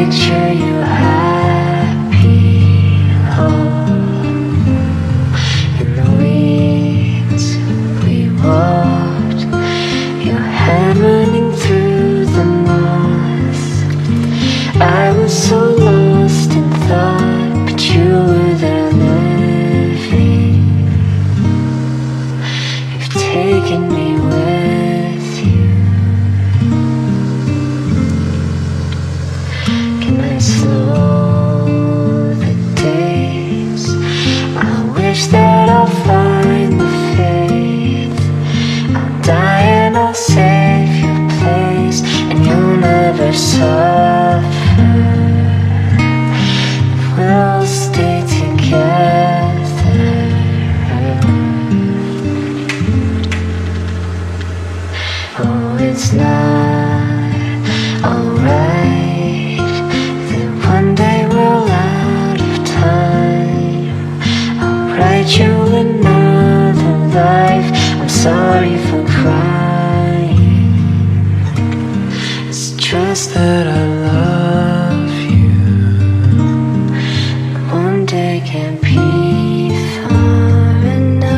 picture you happy, in the weeds we walked, your hand running through the moss. I was so lost in thought, but you were there living. You've taken me with you. Can I slow the days? I wish that I'll find the faith. I'll die and I'll save your place, and you'll never suffer. We'll stay together. Oh, it's not alright that one day we're out of time. I'll write you another life. I'm sorry for crying. It's just that I love you. One day can't be far enough.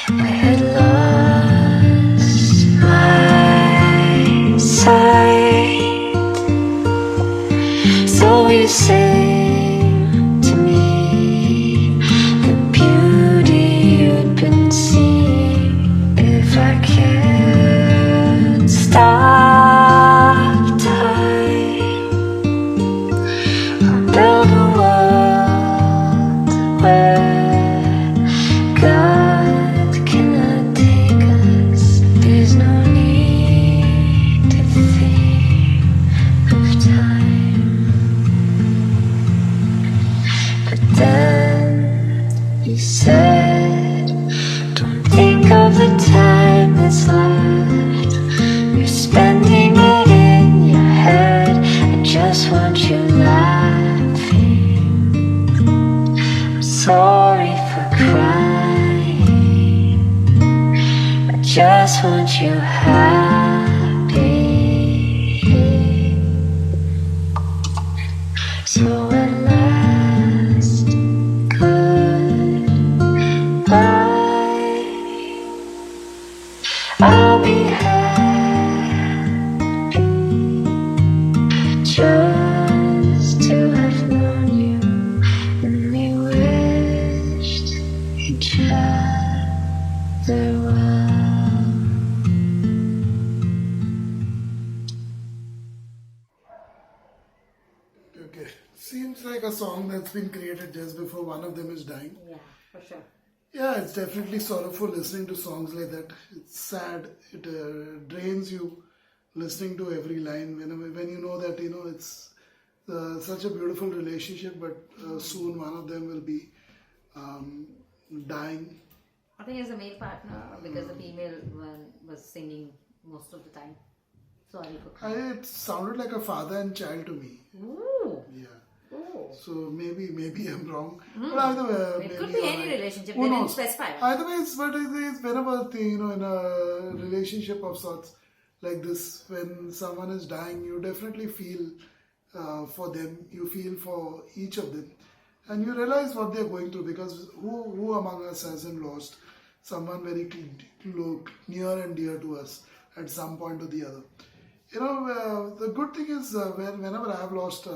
I had lost my sight, so you say to me the beauty you'd been seeing. If I can't stop time, I'll build a world where God cannot take us. There's no need to think of time. But then you said, don't think of the time that's left. You're spending it in your head. I just want you laughing. I'm sorry for crying. I just want you happy. So at last, goodbye. I'll be happy just to have known you, and we wished each other well. Okay, seems like a song that's been created just before one of them is dying. Yeah, for sure. Yeah, it's definitely sorrowful listening to songs like that. It's sad. It drains you listening to every line when you know that it's such a beautiful relationship, but soon one of them will be dying. I think as a male partner, because the female one was singing most of the time. Sorry for crying. It sounded like a father and child to me. Ooh. Yeah. Oh. So maybe I'm wrong. But either way, It maybe could be you're any right. relationship. Who They didn't knows? specify. Either way, it's whenever in a relationship of sorts like this, when someone is dying, you definitely feel for them. You feel for each of them, and you realize what they're going through. Because who among us hasn't lost someone very near and dear to us at some point or the other? The good thing is whenever I have lost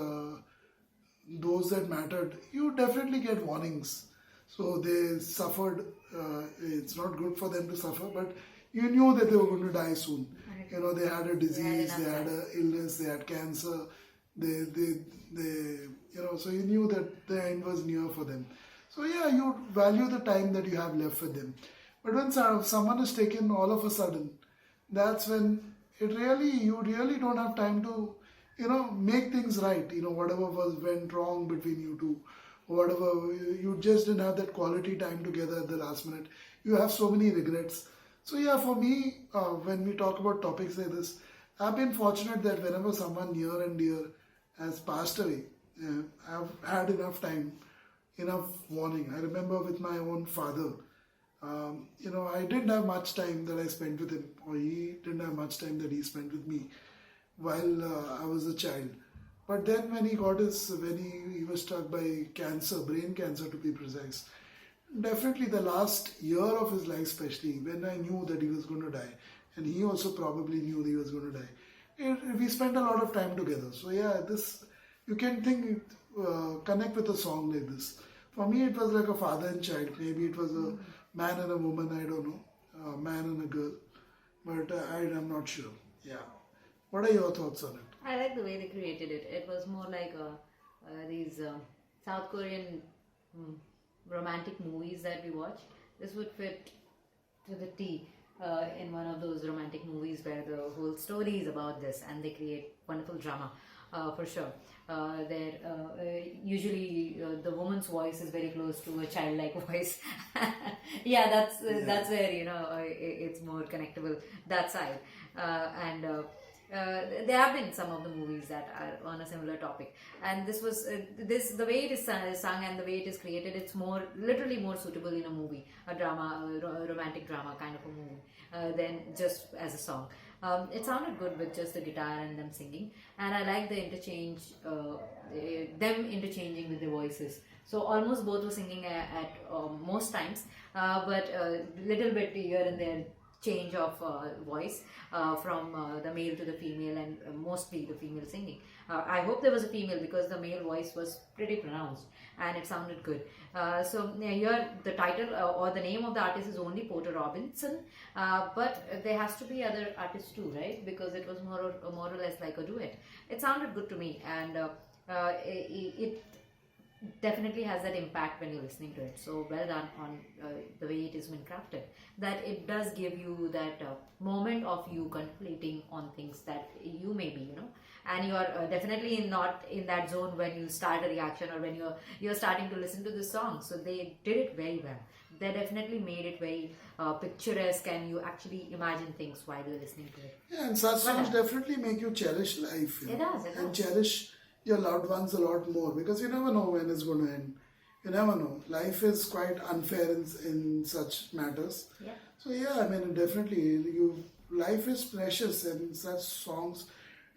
those that mattered, you definitely get warnings. So they suffered. It's not good for them to suffer, but you knew that they were going to die soon. They had a disease, they had an illness, they had cancer. So you knew that the end was near for them. So yeah, you value the time that you have left with them. But when someone is taken all of a sudden, that's when you really don't have time to, make things right. Whatever went wrong between you two, whatever, you just didn't have that quality time together at the last minute. You have so many regrets. So yeah, for me, when we talk about topics like this, I've been fortunate that whenever someone near and dear has passed away, I've had enough time, enough warning. I remember with my own father, I didn't have much time that I spent with him, or he didn't have much time that he spent with me while I was a child. But then when he was struck by cancer, brain cancer to be precise, definitely the last year of his life, especially when I knew that he was going to die, and he also probably knew that he was going to die, we spent a lot of time together. So yeah, this you can connect with a song like this. For me, it was like a father and child. Maybe it was a man and a woman. I don't know, a man and a girl, but I'm not sure. Yeah. What are your thoughts on it? I like the way they created it. It was more like these South Korean mm, romantic movies that we watch. This would fit to the T in one of those romantic movies where the whole story is about this and they create wonderful drama. For sure. Usually the woman's voice is very close to a childlike voice. Yeah, that's where it's more connectable that side. And there have been some of the movies that are on a similar topic, and this was the way it is sung and the way it is created. It's literally more suitable in a movie, a drama, a romantic drama kind of a movie, than just as a song. It sounded good with just the guitar and them singing, and I like the them interchanging with their voices. So almost both were singing at most times, but a little bit here and there change of voice from the male to the female, and mostly the female singing. I hope there was a female because the male voice was pretty pronounced and it sounded good. So here the title or the name of the artist is only Porter Robinson, but there has to be other artists too, right? Because it was more or less like a duet. It sounded good to me, and it definitely has that impact when you're listening to it. So well done on the way it has been crafted, that it does give you that moment of you contemplating on things that you may be, and you are definitely not in that zone when you start a reaction or when you're starting to listen to the song. So they did it very well. They definitely made it very picturesque, and you actually imagine things while you're listening to it. Yeah, and such songs definitely make you cherish life. It does. And cherish your loved ones a lot more, because you never know when it's going to end. You never know. Life is quite unfair in such matters. Yeah. So yeah, I mean, definitely, life is precious, and such songs,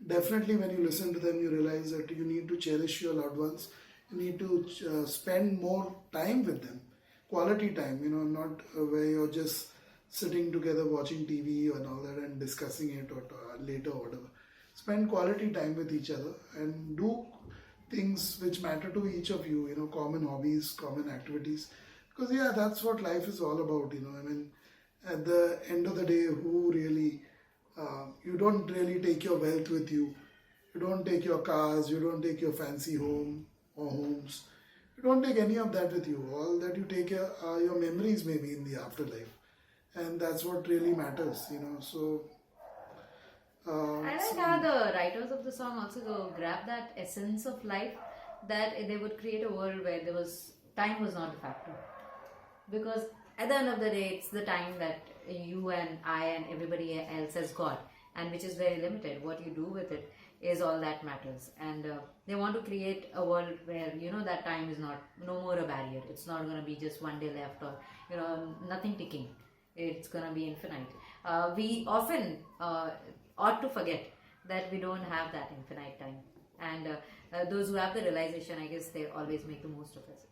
definitely when you listen to them, you realize that you need to cherish your loved ones. You need to spend more time with them, quality time. Not where you're just sitting together watching TV and all that and discussing it or later or whatever. Spend quality time with each other and do things which matter to each of you, common hobbies, common activities. Because yeah, that's what life is all about, I mean, at the end of the day, you don't really take your wealth with you. You don't take your cars, you don't take your fancy home or homes. You don't take any of that with you. All that you take are your memories maybe in the afterlife. And that's what really matters, so... I like how the writers of the song also grab that essence of life, that they would create a world where time was not a factor. Because at the end of the day, it's the time that you and I and everybody else has got, and which is very limited. What you do with it is all that matters. And they want to create a world where, that time is no more a barrier. It's not going to be just one day left, or, nothing ticking. It's going to be infinite. We often ought to forget that we don't have that infinite time, and those who have the realization, I guess, they always make the most of it.